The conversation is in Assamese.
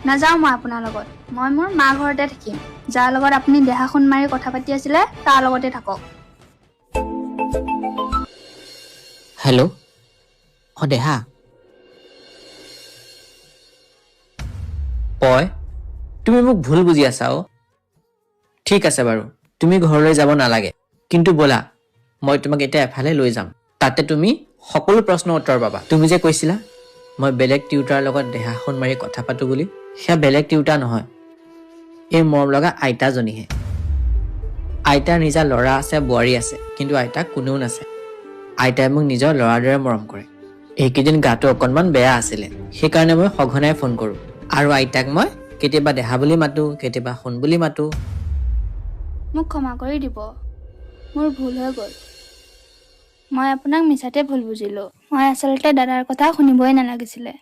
নাযাওঁ মই আপোনাৰ লগত। মই মোৰ মা ঘৰতে থাকিম। যাৰ লগত আপুনি দেহা সোণ মাৰি কথা পাতি আছিলে তাৰ লগতে থাকক। হেল্ল', দেহা তুমি মোক ভুল বুজি আছা ঠিক আছে বাৰু, তুমি ঘৰলৈ যাব নালাগে, কিন্তু ব'লা মই তোমাক এতিয়া এফালে লৈ যাম। তাতে তুমি সকলো প্ৰশ্নৰ উত্তৰ পাবা। তুমি যে কৈছিলা মই বেলেগ টিউটাৰ লগত দেহা সোণ মাৰি কথা পাতো বুলি, সেয়া বেলেগ টিউটাৰ নহয়, এই মৰম লগা আইতাজনীহে। আইতাৰ নিজা ল'ৰা আছে, বোৱাৰী আছে, কিন্তু আইতাক কোনেও নাছে। আইতাই মোক নিজৰ ল'ৰাৰ দৰে মৰম কৰে। এইকেইদিন গাটো অকণমান বেয়া আছিলে, সেইকাৰণে মই সঘনাই ফোন কৰোঁ। আৰু আইতাক মই কেতিয়াবা দেহা বুলি মাতো, কেতিয়াবা সোণ বুলি মাতো। মোক ক্ষমা কৰি দিব, মোৰ ভুল হৈ গ'ল। মই আপোনাক মিছাতে ভুল বুজিলোঁ। মই আচলতে দাদাৰ কথা শুনিবই নালাগিছিলে।